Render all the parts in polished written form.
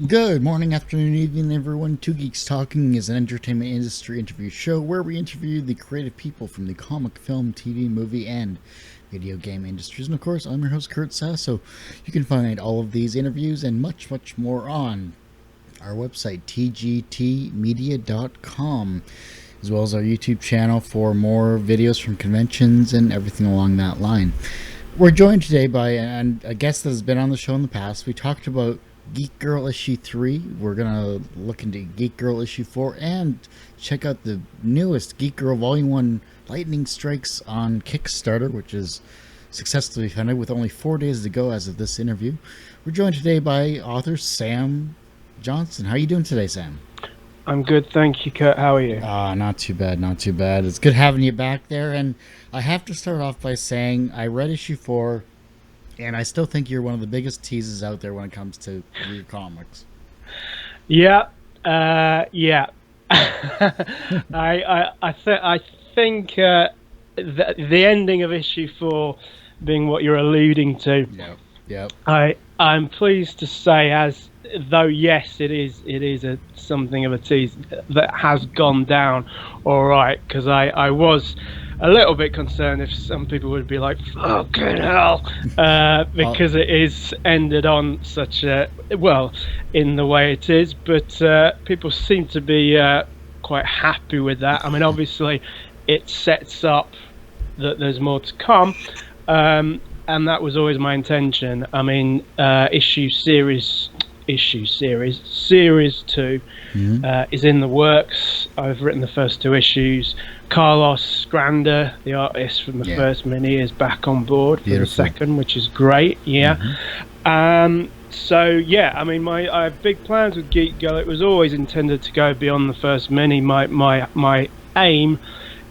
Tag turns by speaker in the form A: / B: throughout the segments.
A: Good morning, afternoon, evening, everyone. Two Geeks Talking is an entertainment industry interview show where we interview the creative people from the comic, film, TV, movie, and video game industries. And of course, I'm your host, Kurt Sasso. You can find all of these interviews and much, much more on our website, tgtmedia.com, as well as our YouTube channel for more videos from conventions and everything along that line. We're joined today by a guest that has been on the show in the past. We talked about Geek-Girl issue 3. We're going to look into Geek-Girl issue 4 and check out the newest Geek-Girl Volume 1 Lightning Strikes on Kickstarter, which is successfully funded with only 4 days to go as of this interview. We're joined today by author Sam Johnson. How are you doing today, Sam?
B: I'm good, thank you, Kurt. How are you?
A: Not too bad, not too bad. It's good having you back there, and I have to start off by saying I read issue 4, and I still think you're one of the biggest teases out there when it comes to your comics.
B: Yeah. I think the ending of issue 4 being what you're alluding to.
A: Yep.
B: I'm pleased to say, as though yes, it is something of a tease that has gone down all right, because I was a little bit concerned if some people would be like, fucking hell, because it is ended on such a, well, in the way it is, but people seem to be quite happy with that. I mean, obviously it sets up that there's more to come, and that was always my intention. I mean, series 2 is in the works. I've written the first 2 issues. Carlos Granda, the artist from the first mini, is back on board for the second, which is great. So yeah, I mean, I have big plans with Geek-Girl. It was always intended to go beyond the first mini. My aim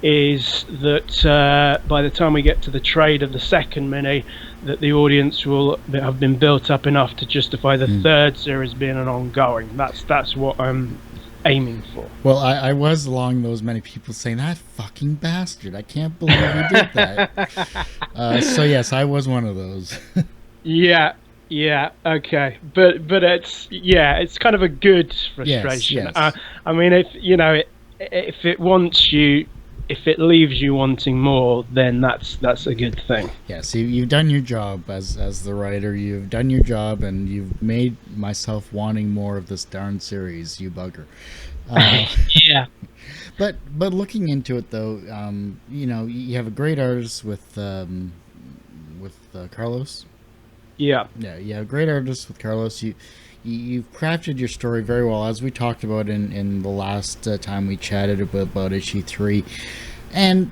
B: is that by the time we get to the trade of the second mini, that the audience will have been built up enough to justify the third series being an ongoing. That's what I'm aiming for.
A: Well, I was along those many people saying, that fucking bastard, I can't believe he did that. So yes, I was one of those.
B: Yeah, okay, but it's kind of a good frustration.
A: Yes.
B: I mean, if it leaves you wanting more, then that's a good thing.
A: Yes, you've done your job as the writer. You've done your job, and you've made myself wanting more of this darn series. You bugger.
B: Yeah.
A: But looking into it though, you have a great artist with Carlos.
B: Yeah,
A: you have a great artist with Carlos. You've crafted your story very well, as we talked about in the last time we chatted about issue 3, and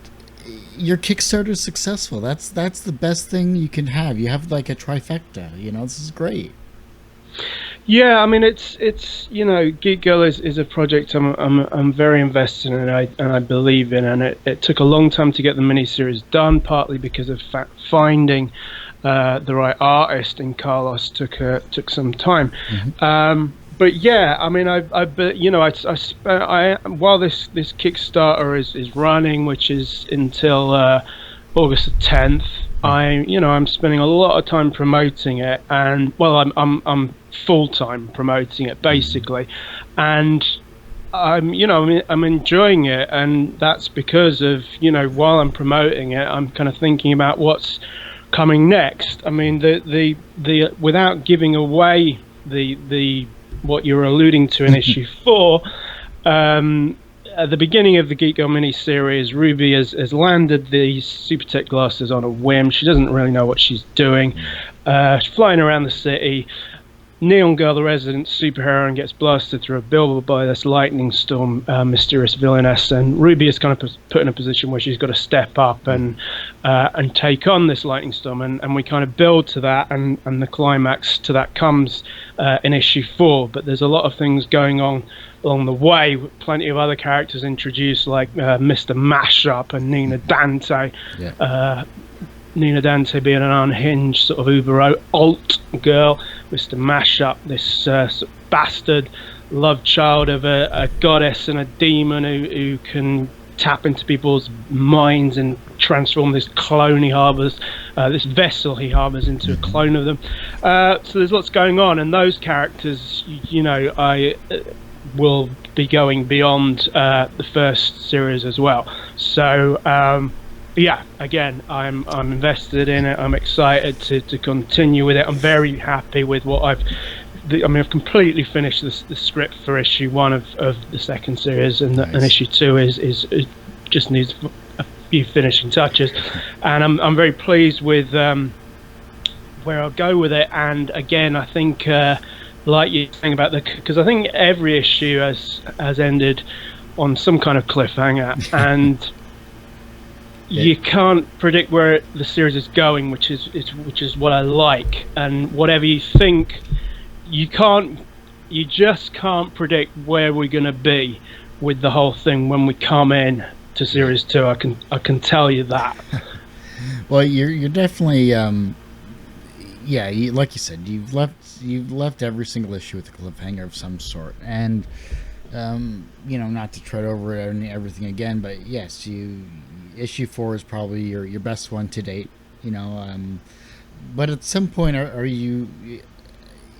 A: your Kickstarter is successful. That's the best thing you can have. You have like a trifecta. This is great.
B: Yeah, I mean, it's Geek-Girl is a project I'm very invested in, and I believe in, and it took a long time to get the miniseries done, partly because of finding the right artist in Carlos took some time. But yeah, I mean, while this Kickstarter is running, which is until August the 10th, I'm spending a lot of time promoting it, and well, I'm full-time promoting it basically, and I'm enjoying it, and that's because of while I'm promoting it, I'm kind of thinking about what's coming next. I mean, the without giving away the what you're alluding to in issue 4, at the beginning of the Geek-Girl mini-series, Ruby has landed these super tech glasses on a whim. She doesn't really know what she's doing. She's flying around the city. Neon Girl, the resident superhero, gets blasted through a billboard by this lightning storm, mysterious villainess, and Ruby is kind of put in a position where she's got to step up and take on this lightning storm, and we kind of build to that, and the climax to that comes in issue 4. But there's a lot of things going on along the way, with plenty of other characters introduced, like Mr. Mashup and Nina Dante. Nina Dante being an unhinged sort of uber alt girl, Mr. Mashup, this sort of bastard love child of a goddess and a demon who can tap into people's minds and transform this clone he harbors this vessel he harbors into a clone of them. So there's lots going on, and those characters, I will be going beyond the first series as well. So yeah, again, I'm invested in it. I'm excited to continue with it. I'm very happy with what I've completely finished the script for issue 1 of the second series, and, and issue 2 is it just needs a few finishing touches, and I'm very pleased with where I'll go with it. And again, I think like you're saying about because I think every issue has ended on some kind of cliffhanger, and you can't predict where the series is going, which is what I like. And whatever you think, you just can't predict where we're going to be with the whole thing when we come in to series 2. I can tell you that.
A: Well, you're definitely like you said, you've left every single issue with a cliffhanger of some sort, and not to tread over everything again, but yes, issue 4 is probably your best one to date, but at some point are you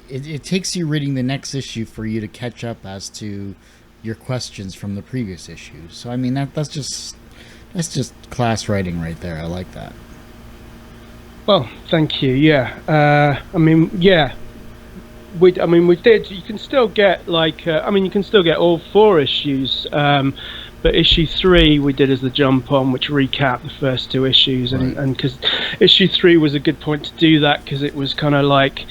A: it takes you reading the next issue for you to catch up as to your questions from the previous issues. So I mean that's just class writing right there. I like that.
B: Well, thank you. Yeah, we did. You can still get you can still get all 4 issues. But issue 3 we did as the jump on, which recapped the first 2 issues, and because issue 3 was a good point to do that, because it was kind of like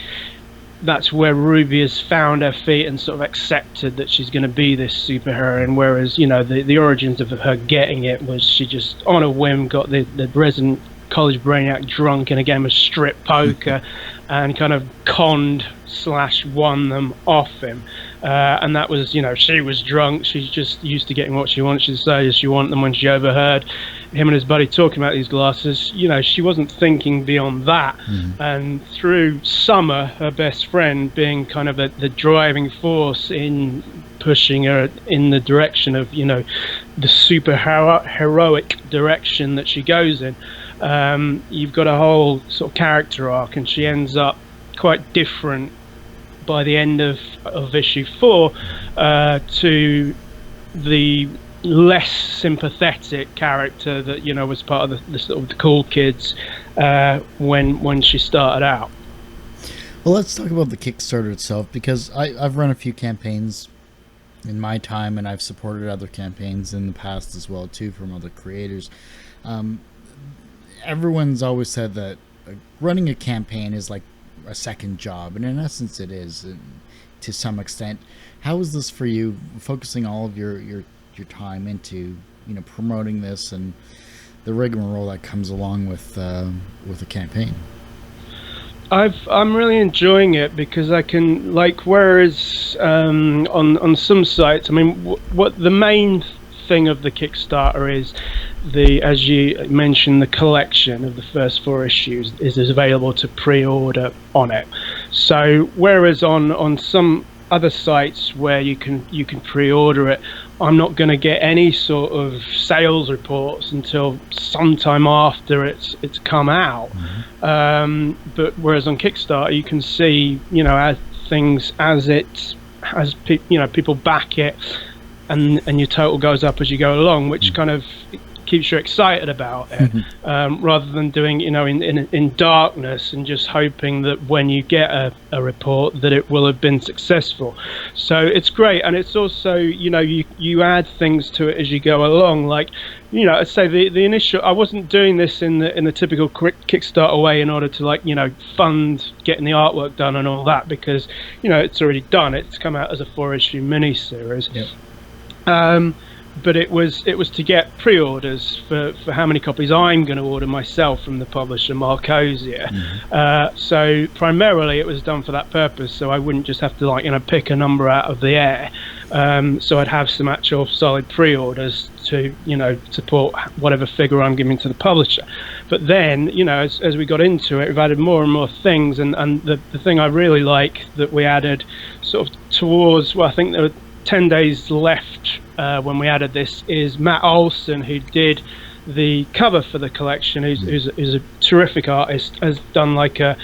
B: that's where Ruby has found her feet and sort of accepted that she's going to be this superheroine, whereas the origins of her getting it was she just on a whim got the resident college brainiac drunk in a game of strip poker and kind of conned/won them off him. And that was, she was drunk. She's just used to getting what she wanted. She decided she wanted them when she overheard him and his buddy talking about these glasses. She wasn't thinking beyond that. And through Summer, her best friend, being kind of the driving force in pushing her in the direction of, the super heroic direction that she goes in, you've got a whole sort of character arc, and she ends up quite different by the end of issue 4 to the less sympathetic character that was part of the sort of the cool kids when she started out.
A: Well, let's talk about the Kickstarter itself, because I've run a few campaigns in my time, and I've supported other campaigns in the past as well too from other creators. Everyone's always said that running a campaign is like a second job, and in essence it is to some extent. How is this for you, focusing all of your time into promoting this and the rigmarole that comes along with a campaign?
B: I'm really enjoying it, because I can, whereas on some sites, what the main thing of the Kickstarter is, as you mentioned, the collection of the first 4 issues is available to pre-order on it. So whereas on some other sites where you can pre-order it, I'm not going to get any sort of sales reports until sometime after it's come out. But whereas on Kickstarter you can see as things as people back it, and your total goes up as you go along, which kind of keeps you excited about it, rather than doing in darkness and just hoping that when you get a report that it will have been successful. So it's great, and it's also you add things to it as you go along. I'd say the initial, I wasn't doing this in the typical Kickstarter way in order to fund getting the artwork done and all that, because it's already done. It's come out as a 4-issue miniseries. But it was to get pre-orders for how many copies I'm going to order myself from the publisher Marcosia. So primarily it was done for that purpose, so I wouldn't just have to pick a number out of the air. So I'd have some actual solid pre-orders to support whatever figure I'm giving to the publisher. But then as we got into it, we've added more and more things, and the thing I really like that we added sort of towards, I think there were 10 days left when we added this, is Matt Olson, who did the cover for the collection is a terrific artist, has done like a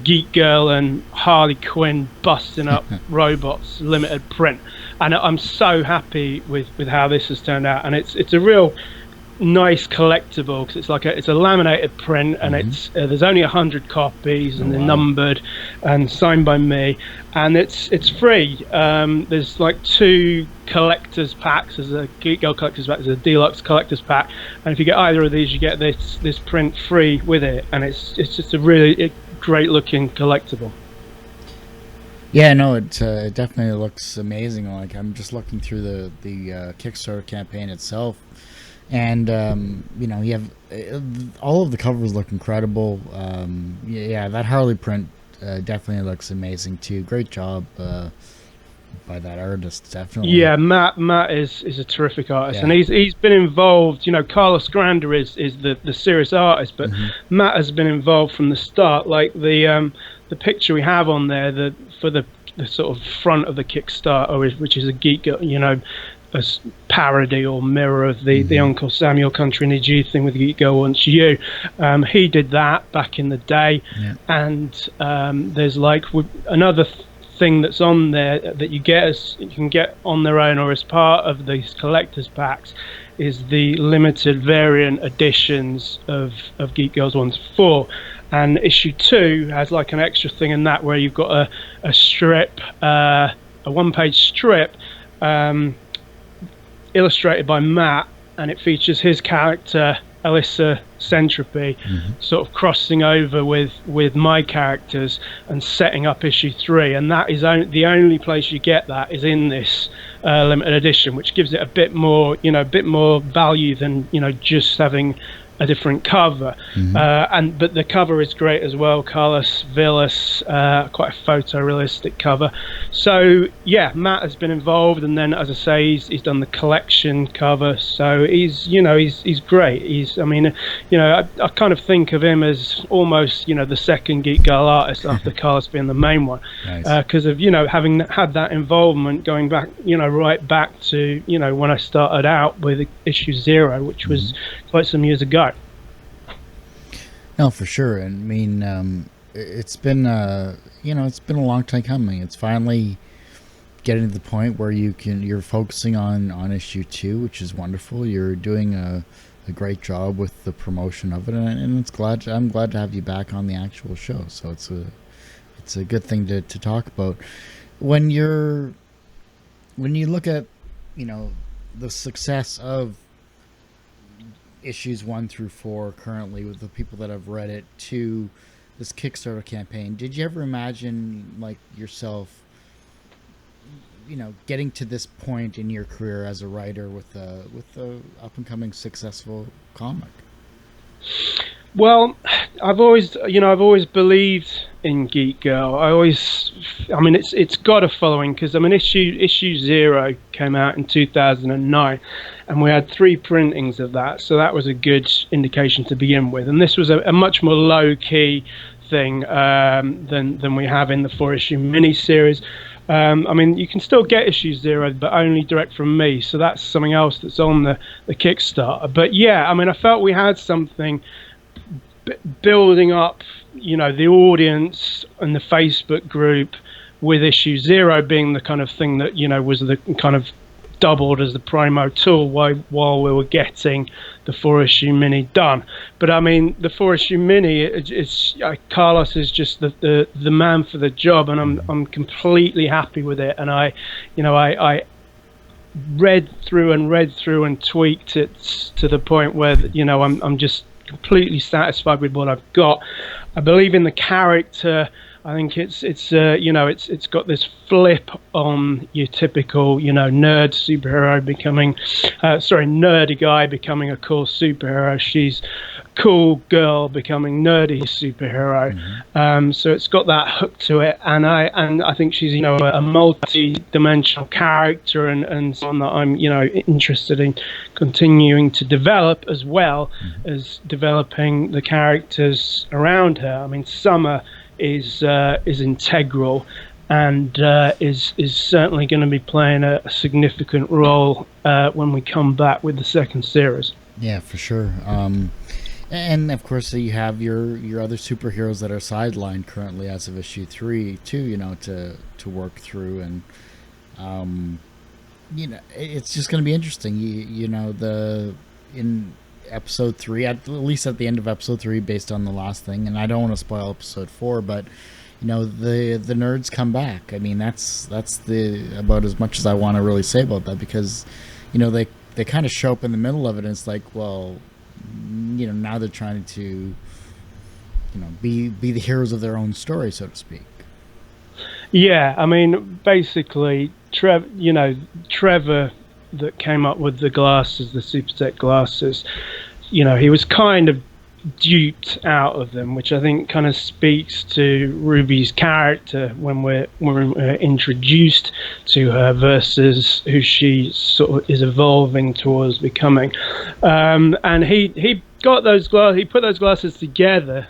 B: Geek-Girl and Harley Quinn busting up robots limited print, and I'm so happy with how this has turned out. And it's a real nice collectible, because it's a laminated print, and it's there's only 100 copies, and they're numbered and signed by me, and it's free. There's like 2 collector's packs. There's a Geek-Girl collector's pack, there's a deluxe collector's pack, and if you get either of these, you get this print free with it, and it's just a really great looking collectible.
A: Yeah, no, it definitely looks amazing. Like, I'm just looking through the Kickstarter campaign itself, and you know, you have all of the covers look incredible. Yeah, that Harley print definitely looks amazing too. Great job by that artist, definitely.
B: Yeah, Matt is a terrific artist, and he's been involved. You know, Carlos Granda is the serious artist, but Matt has been involved from the start. Like the picture we have on there, for the sort of front of the Kickstarter, which is a Geek-Girl, you know, a parody or mirror of the Uncle Samuel Country Needs You thing with Geek-Girl Wants You. He did that back in the day, and there's like another thing that's on there that you can get on their own or as part of these collector's packs, is the limited variant editions of Geek-Girls 1 to 4. And issue 2 has like an extra thing in that, where you've got a strip, a one-page strip, illustrated by Matt, and it features his character Alyssa Centropy sort of crossing over with my characters and setting up issue 3, and that is the only place you get that is in this limited edition, which gives it a bit more, you know, a bit more value than, you know, just having a different cover. But the cover is great as well. Carlos Villas, quite a photorealistic cover. So yeah, Matt has been involved, and then, as I say, he's done the collection cover. So he's great. I mean, you know, I kind of think of him as almost, you know, the second Geek-Girl artist after Carlos being the main one, because of, you know, having had that involvement going back, you know, right back to, you know, when I started out with issue 0, which was quite some years ago.
A: No, for sure. And I mean, it's been you know, it's been a long time coming. It's finally getting to the point where you're focusing on issue 2, which is wonderful. You're doing a great job with the promotion of it, and I'm glad to have you back on the actual show. So it's a good thing to talk about. When you look at, you know, the success of issues 1 through 4 currently, with the people that have read it, to this Kickstarter campaign, did you ever imagine, like, yourself, you know, getting to this point in your career as a writer with a up and coming successful comic?
B: Well, I've always believed in Geek-Girl. I mean, it's got a following, because I mean, issue 0 came out in 2009, and we had 3 printings of that, so that was a good indication to begin with. And this was a much more low-key thing than we have in the 4-issue mini-series. I mean, you can still get issue 0, but only direct from me, so that's something else that's on the Kickstarter. But yeah, I mean, I felt we had something building up, you know, the audience and the Facebook group, with issue 0 being the kind of thing that, you know, was the kind of doubled as the promo tool while we were getting the 4-issue mini done. But I mean, the 4-issue mini, it's Carlos is just the man for the job, and I'm completely happy with it. And I read through and tweaked it to the point where, you know, I'm just completely satisfied with what I've got. I believe in the character. I think it's you know, it's got this flip on your typical, you know, nerd superhero becoming nerdy guy becoming a cool superhero. She's cool girl becoming nerdy superhero. So it's got that hook to it, and I think she's, you know, a multi-dimensional character, and someone that I'm, you know, interested in continuing to develop, as well as developing the characters around her. I mean, Summer is integral, and is certainly going to be playing a significant role when we come back with the second series.
A: Yeah, for sure. And of course, you have your other superheroes that are sidelined currently as of issue 3 too. To work through, and it's just going to be interesting. The in episode 3, at least at the end of episode 3, based on the last thing. And I don't want to spoil episode 4, but the nerds come back. I mean, that's the about as much as I want to really say about that, because they kind of show up in the middle of it, and it's like, well, now they're trying to be the heroes of their own story, so to speak.
B: Yeah, I mean, basically, Trevor that came up with the glasses, the Super Tech glasses, he was kind of duped out of them, which I think kind of speaks to Ruby's character when we're introduced to her versus who she sort of is evolving towards becoming. And he got those glasses. He put those glasses together.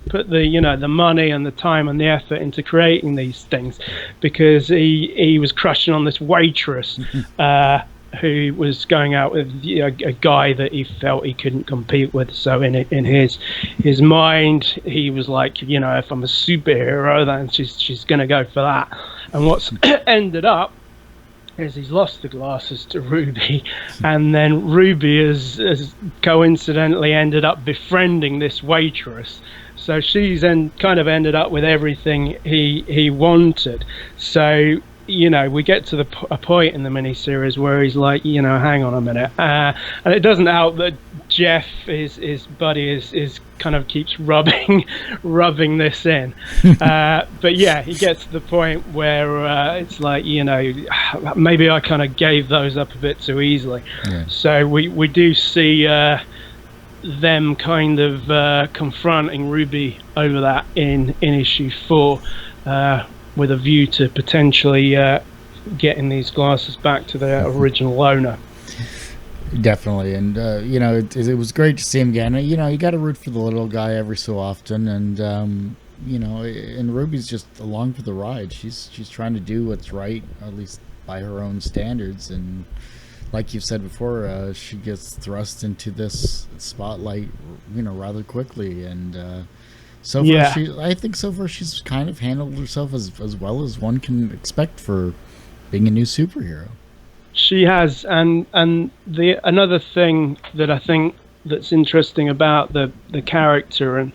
B: Put the money and the time and the effort into creating these things, because he was crushing on this waitress who was going out with a guy that he felt he couldn't compete with. So in his mind, he was like, if I'm a superhero, then she's going to go for that. And what's ended up is he's lost the glasses to Ruby, and then Ruby has coincidentally ended up befriending this waitress. So she's kind of ended up with everything he wanted. So we get to a point in the miniseries where he's like, hang on a minute, and it doesn't help that Jeff, his buddy, is kind of keeps rubbing this in. But yeah, he gets to the point where it's like, maybe I kind of gave those up a bit too easily. Yeah. So we do see them kind of confronting Ruby over that in issue 4. With a view to potentially getting these glasses back to their original owner.
A: Definitely, and it was great to see him again. You got to root for the little guy every so often, and and Ruby's just along for the ride. She's trying to do what's right, at least by her own standards, and like you've said before, she gets thrust into this spotlight, rather quickly, and. So far, I think so far she's kind of handled herself as well as one can expect for being a new superhero.
B: She has, and another thing that I think that's interesting about the character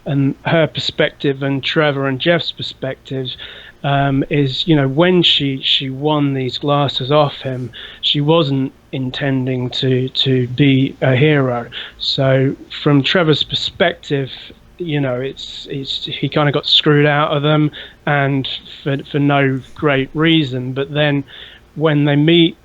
B: and her perspective and Trevor and Jeff's perspective is, when she won these glasses off him, she wasn't intending to be a hero. So from Trevor's perspective, it's he kind of got screwed out of them, and for no great reason. But then when they meet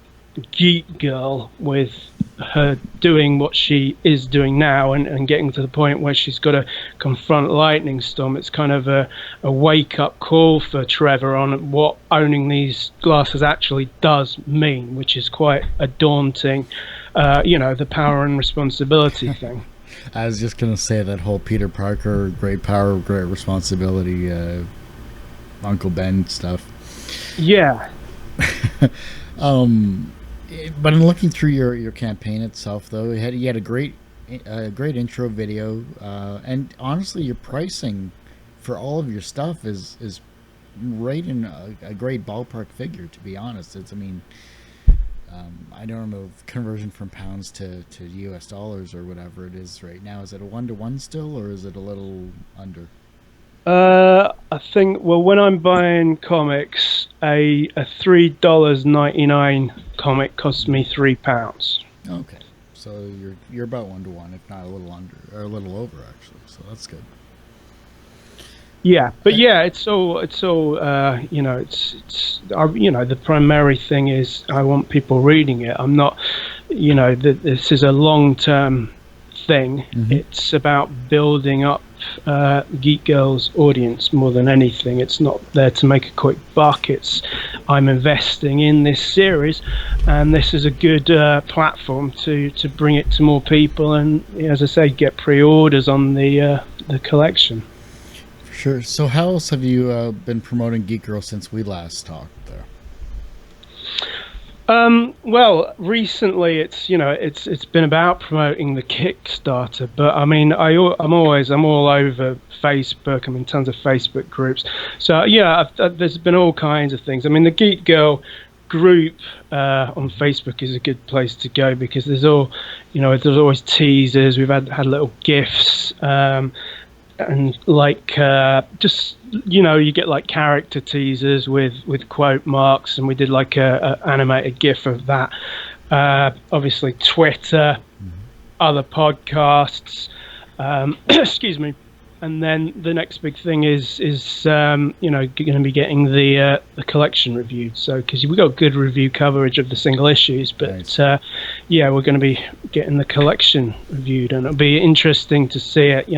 B: Geek-Girl, with her doing what she is doing now and getting to the point where she's got to confront Lightning Storm, it's kind of a wake-up call for Trevor on what owning these glasses actually does mean, which is quite a daunting, the power and responsibility thing.
A: I was just going to say that whole Peter Parker, great power, great responsibility, Uncle Ben stuff.
B: Yeah.
A: But in looking through your campaign itself, though, you had a great intro video, and honestly, your pricing for all of your stuff is right in a great ballpark figure. To be honest, I don't know if conversion from pounds to US dollars or whatever it is right now. Is it a 1-to-1 still, or is it a little under?
B: I think, well, when I'm buying comics, a $3.99 comic costs me £3.
A: Okay, so you're about 1-to-1, if not a little under, or a little over actually. So that's good.
B: Yeah, but yeah, it's all it's the primary thing is I want people reading it. I'm not, this is a long-term thing. Mm-hmm. It's about building up Geek-Girl's audience more than anything. It's not there to make a quick buck. I'm investing in this series, and this is a good platform to bring it to more people, and as I say, get pre-orders on the collection.
A: Sure. So how else have you been promoting Geek-Girl since we last talked there?
B: Well, recently it's been about promoting the Kickstarter, but I mean I'm all over Facebook. I'm in tons of Facebook groups, so yeah, there's been all kinds of things. I mean, the Geek-Girl group on Facebook is a good place to go because there's always teasers. We've had little gifs. And like just you get like character teasers with quote marks, and we did like a animated gif of that. Obviously Twitter, other podcasts, excuse me, and then the next big thing is going to be getting the collection reviewed. So because we got good review coverage of the single issues, but nice. Yeah, we're going to be getting the collection reviewed, and it'll be interesting to see it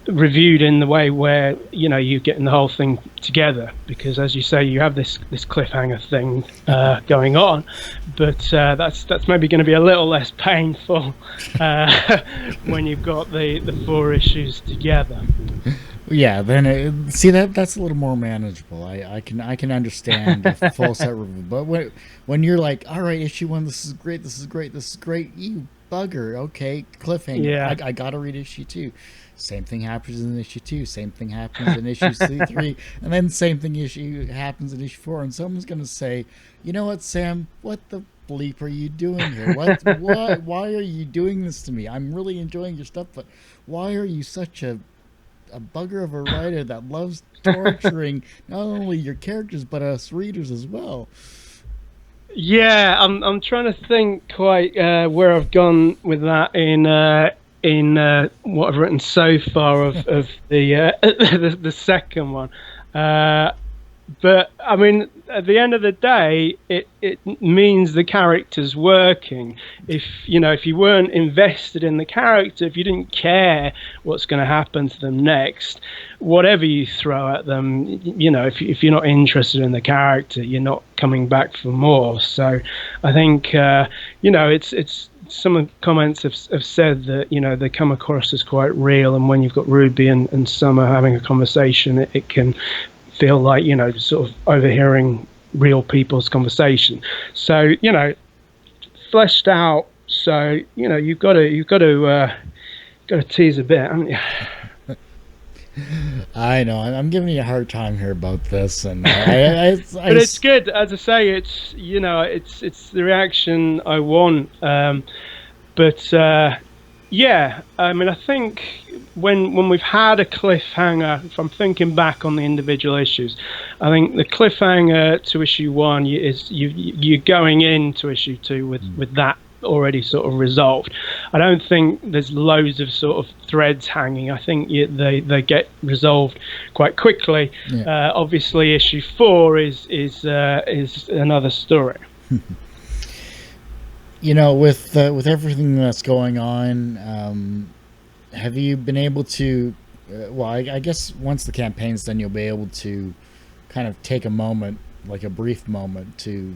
B: reviewed in the way where you're getting the whole thing together, because as you say, you have this cliffhanger thing going on, but that's maybe going to be a little less painful when you've got the 4 issues together.
A: Yeah, then that's a little more manageable. I can understand a full set review, but when you're like, all right, issue 1, this is great, you bugger, okay, cliffhanger. Yeah, I gotta read issue 2. Same thing happens in issue 2. Same thing happens in issue 3, and then same thing happens in issue 4. And someone's gonna say, you know what, Sam? What the bleep are you doing here? What? Why are you doing this to me? I'm really enjoying your stuff, but why are you such a bugger of a writer that loves torturing not only your characters but us readers as well?
B: Yeah, I'm trying to think quite where I've gone with that in what I've written so far of the the second one. But I mean, at the end of the day, it means the character's working. If you weren't invested in the character, if you didn't care what's going to happen to them next, whatever you throw at them, if you're not interested in the character, you're not coming back for more. So I think it's some of the comments have said that they come across as quite real, and when you've got Ruby and Summer having a conversation, it can feel like sort of overhearing real people's conversation. So fleshed out. So you've got to tease a bit, haven't you?
A: I know. I'm giving you a hard time here about this, and but
B: it's good. As I say, it's it's the reaction I want. Yeah, I mean, I think when we've had a cliffhanger, if I'm thinking back on the individual issues, I think the cliffhanger to issue 1 is you're going into issue 2 with that already sort of resolved. I don't think there's loads of sort of threads hanging. I think they get resolved quite quickly. Yeah. Obviously, issue 4 is another story.
A: With everything that's going on, have you been able to? I guess once the campaign's done, you'll be able to kind of take a moment, like a brief moment, to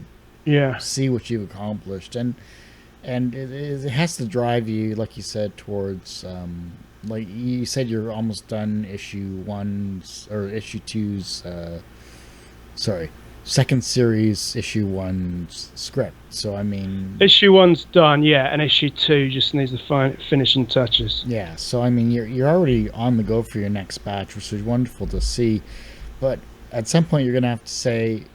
A: see what you've accomplished, and it has to drive you, like you said, towards like you said, you're almost done issue 1's or issue 2's. Second series issue 1's script. So I mean,
B: issue 1's done, yeah, and issue 2 just needs the finishing touches.
A: Yeah, so I mean, you're already on the go for your next batch, which is wonderful to see. But at some point, you're gonna have to say,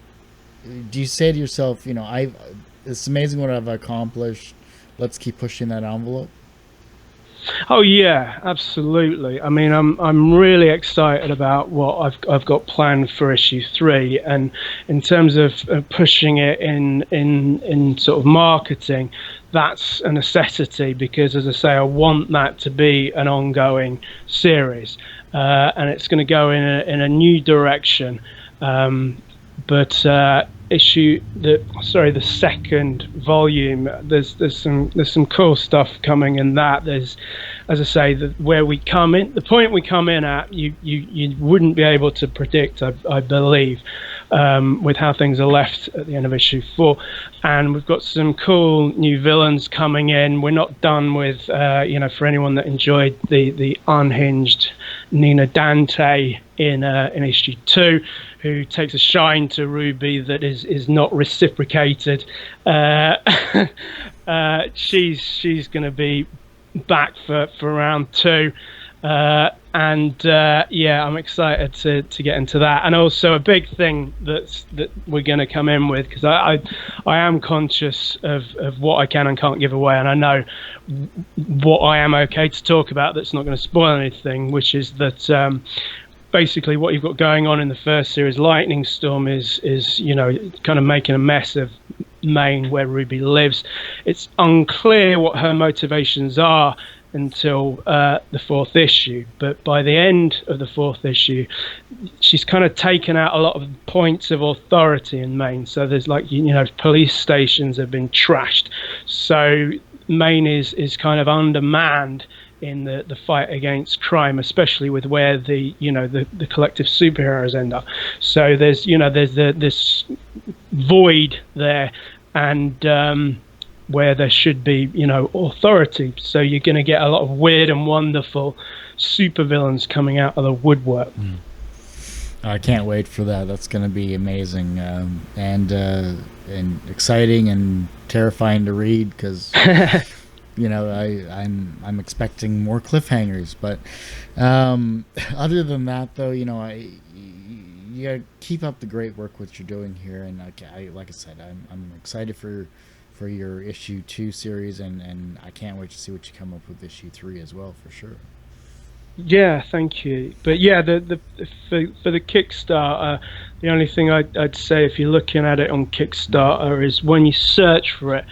A: do you say to yourself, it's amazing what I've accomplished. Let's keep pushing that envelope.
B: Oh yeah, absolutely. I mean, I'm really excited about what I've got planned for issue 3, and in terms of pushing it in sort of marketing, that's a necessity, because as I say, I want that to be an ongoing series, and it's going to go in a new direction. But the second volume, there's some cool stuff coming in that. There's, as I say, the point we come in at, you wouldn't be able to predict, I believe. with how things are left at the end of issue 4. And we've got some cool new villains coming in. We're not done with, for anyone that enjoyed the unhinged Nina Dante in issue 2, who takes a shine to Ruby that is not reciprocated. She's going to be back for round 2. I'm excited to get into that. And also a big thing that we're going to come in with, because I am conscious of what I can and can't give away, and I know what I am okay to talk about that's not going to spoil anything, which is that basically what you've got going on in the first series, Lightning Storm, is kind of making a mess of Maine, where Ruby lives. It's unclear what her motivations are until the 4th issue, but by the end of the 4th issue, she's kind of taken out a lot of points of authority in Maine. So there's police stations have been trashed, so Maine is kind of undermanned in the fight against crime, especially with where the collective superheroes end up. So there's this void there, and where there should be authority. So you're going to get a lot of weird and wonderful supervillains coming out of the woodwork.
A: I can't wait for that. That's going to be amazing, and exciting and terrifying to read, because I'm expecting more cliffhangers. But other than that, though, you gotta keep up the great work what you're doing here, and like I said, I'm excited for your issue 2 series, and I can't wait to see what you come up with issue 3 as well, for sure.
B: Yeah, thank you. But yeah, for the Kickstarter, the only thing I'd say, if you're looking at it on Kickstarter, is when you search for it,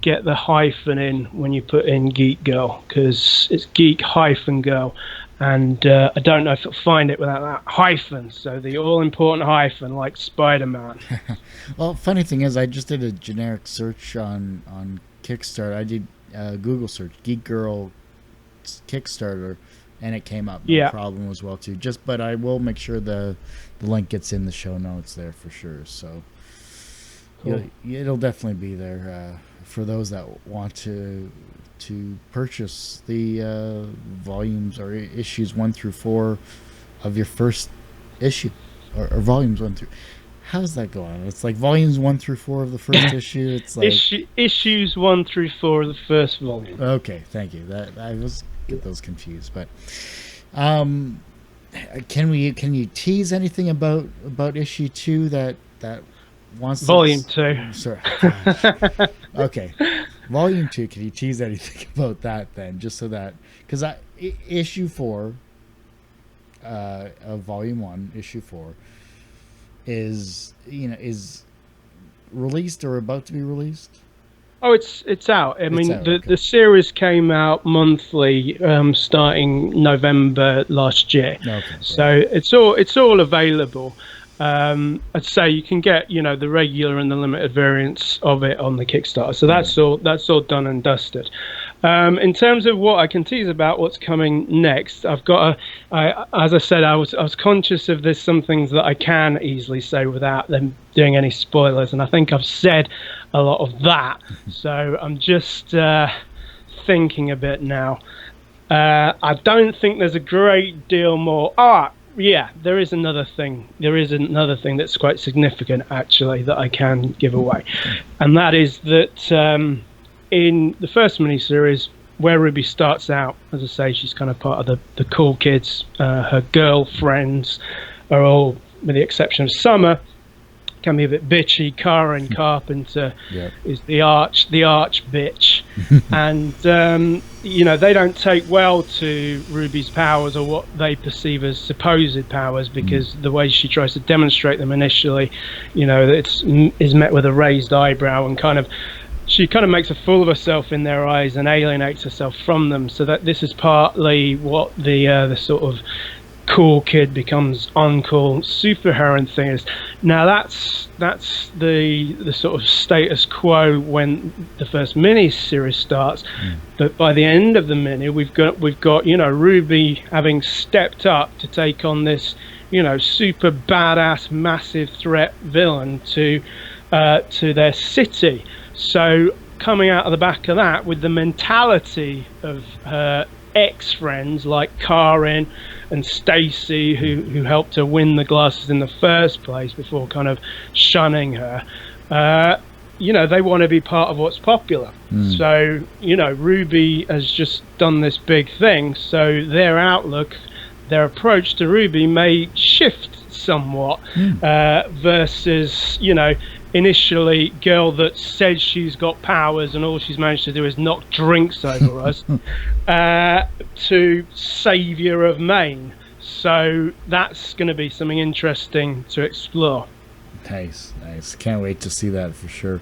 B: get the hyphen in when you put in Geek-Girl, because it's Geek-Girl, and I don't know if you'll find it without that hyphen, so the all-important hyphen, like Spider-Man.
A: Well, funny thing is, I just did a generic search on Kickstarter. I did Google search, Geek-Girl Kickstarter, and it came up. No problem as well, too. But I will make sure the link gets in the show notes there for sure. So cool. It'll definitely be there for those that want to purchase the volumes or issues 1 through 4 of your first issue, or volumes 1 through. How's that going? It's like volumes 1 through 4 of the first issue. It's like
B: issues 1 through 4 of the first volume.
A: Okay, thank you. That I was get those confused, but can you tease anything about issue 2 that wants
B: volume 2?
A: Sorry. Okay, volume 2. Can you tease anything about that then, just so that, because issue 4 of volume 1, issue 4 is released or about to be released?
B: Oh, it's out. I mean, the series came out monthly starting November last year. Okay, so it's all available. I'd say you can get the regular and the limited variants of it on the Kickstarter. So that's all done and dusted. In terms of what I can tease about what's coming next, I've got as I said, I was conscious of there's some things that I can easily say without them doing any spoilers, and I think I've said a lot of that. So I'm just thinking a bit now. I don't think there's a great deal more. Yeah, there is another thing. There is another thing that's quite significant, actually, that I can give away, and that is that in the first miniseries, where Ruby starts out, as I say, she's kind of part of the cool kids. Her girlfriends are all, with the exception of Summer, can be a bit bitchy. Karen Carpenter is the arch bitch, and they don't take well to Ruby's powers, or what they perceive as supposed powers, because the way she tries to demonstrate them initially, is met with a raised eyebrow, and she kind of makes a fool of herself in their eyes and alienates herself from them. So that this is partly what the sort of cool kid becomes uncool superhero thing is. Now that's the sort of status quo when the first mini series starts, but by the end of the mini we've got Ruby having stepped up to take on this super badass, massive threat villain to their city. So coming out of the back of that with the mentality of her ex-friends like Karin and Stacy, who helped her win the glasses in the first place before kind of shunning her, they want to be part of what's popular. So, Ruby has just done this big thing, so their outlook, their approach to Ruby may shift somewhat, versus, initially girl that says she's got powers and all she's managed to do is knock drinks over us, to savior of Maine. So that's going to be something interesting to explore.
A: Nice. Can't wait to see that for sure.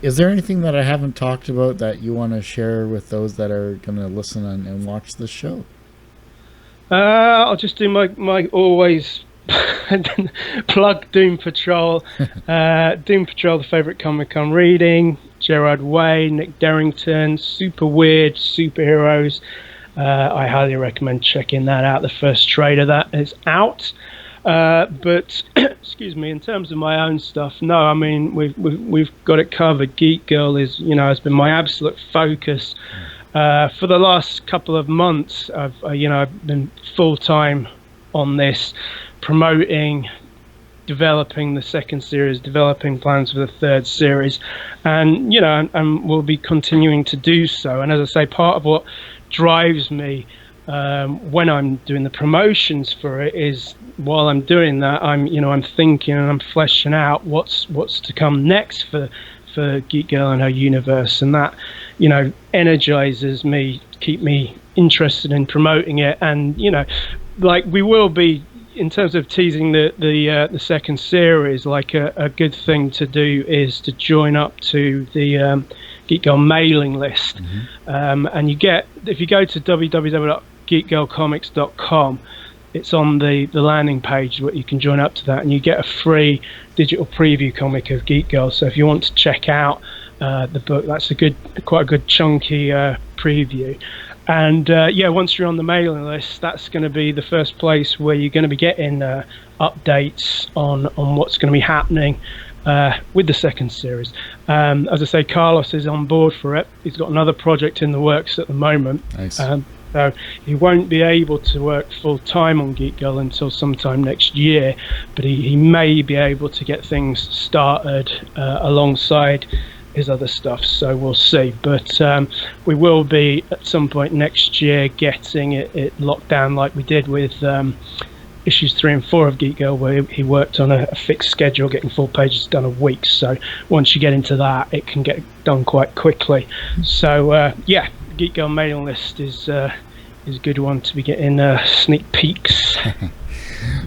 A: Is there anything that I haven't talked about that you want to share with those that are going to listen and watch the show?
B: I'll just do my always plug Doom Patrol. Doom Patrol, the favourite comic I'm reading. Gerard Way, Nick Derrington, super weird superheroes. I highly recommend checking that out. The first trade of that is out. But excuse me, in terms of my own stuff, no, I mean we've got it covered. Geek-Girl has been my absolute focus for the last couple of months. I've been full time on this, promoting, developing the second series, developing plans for the third series, and and we'll be continuing to do so. And as I say, part of what drives me when I'm doing the promotions for it is, while I'm doing that, I'm thinking and I'm fleshing out what's to come next for Geek-Girl and her universe, and that energizes me, keep me interested in promoting it. And we will be, in terms of teasing the second series, like a good thing to do is to join up to the Geek-Girl mailing list. And if you go to www.geekgirlcomics.com, it's on the landing page where you can join up to that, and you get a free digital preview comic of Geek-Girl. So if you want to check out the book, that's quite a good chunky preview. And once you're on the mailing list, that's going to be the first place where you're going to be getting updates on what's going to be happening with the second series. As I say, Carlos is on board for it. He's got another project in the works at the moment.
A: Nice.
B: So he won't be able to work full time on Geek-Girl until sometime next year, but he may be able to get things started alongside his other stuff, so we'll see. But we will be at some point next year getting it locked down like we did with issues 3 and 4 of Geek-Girl, where he worked on a fixed schedule, getting 4 pages done a week. So once you get into that, it can get done quite quickly. So Geek-Girl mailing list is a good one to be getting sneak peeks.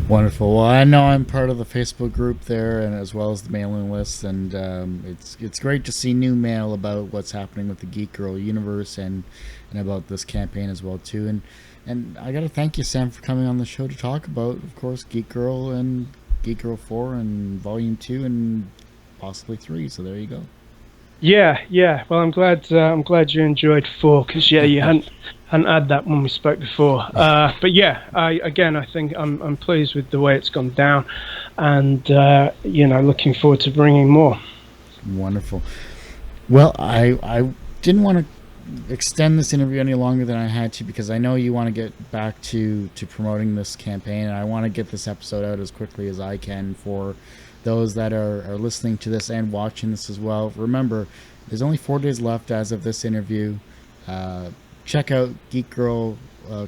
A: Wonderful. Well, I know I'm part of the Facebook group there, and as well as the mailing list, and it's great to see new mail about what's happening with the Geek-Girl universe and about this campaign as well too. And I got to thank you, Sam, for coming on the show to talk about, of course, Geek-Girl and Geek-Girl 4 and Volume 2 and possibly 3. So there you go. Yeah. Well, I'm glad you enjoyed 4, because you hadn't had that when we spoke before. But I think I'm pleased with the way it's gone down, and looking forward to bringing more. Wonderful. Well, I didn't want to extend this interview any longer than I had to, because I know you want to get back to promoting this campaign, and I want to get this episode out as quickly as I can for those that are listening to this and watching this as well. Remember, there's only 4 days left as of this interview. Check out Geek-Girl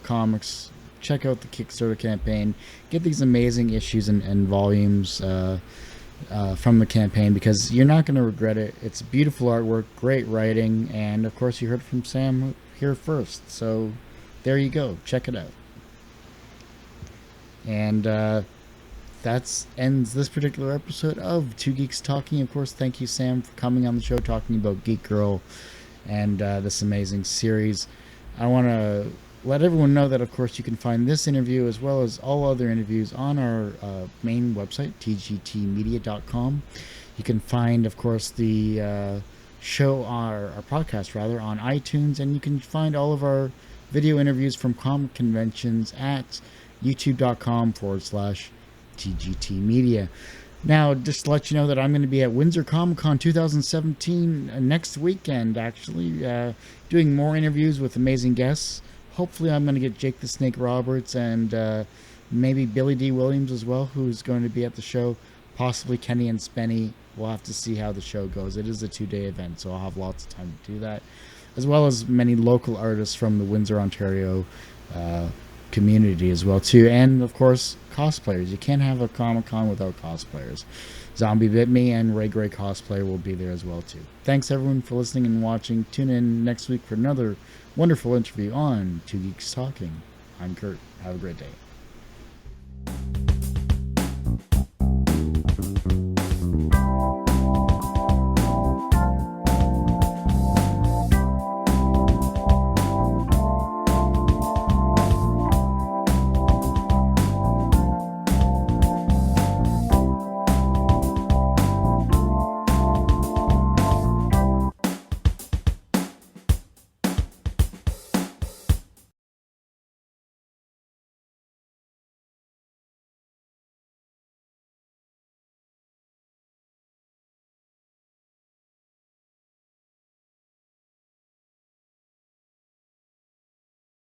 A: Comics. Check out the Kickstarter campaign. Get these amazing issues and volumes from the campaign, because you're not going to regret it. It's beautiful artwork, great writing, and of course you heard from Sam here first. So there you go. Check it out. And that ends this particular episode of Two Geeks Talking. Of course, thank you, Sam, for coming on the show talking about Geek-Girl and this amazing series. I want to let everyone know that, of course, you can find this interview as well as all other interviews on our main website, tgtmedia.com. You can find, of course, the show, our podcast, rather, on iTunes, and you can find all of our video interviews from comic conventions at youtube.com/TGT Media. Now, just to let you know that I'm going to be at Windsor Comic Con 2017 next weekend, actually, doing more interviews with amazing guests. Hopefully, I'm going to get Jake the Snake Roberts and maybe Billy D. Williams as well, who's going to be at the show. Possibly Kenny and Spenny. We'll have to see how the show goes. It is a 2-day event, so I'll have lots of time to do that. As well as many local artists from the Windsor, Ontario community as well too, and of course cosplayers. You can't have a Comic-Con without cosplayers. Zombie Bit Me and Ray Gray Cosplayer will be there as well too. Thanks everyone for listening and watching. Tune in next week for another wonderful interview on Two Geeks Talking. I'm Kurt. Have a great day.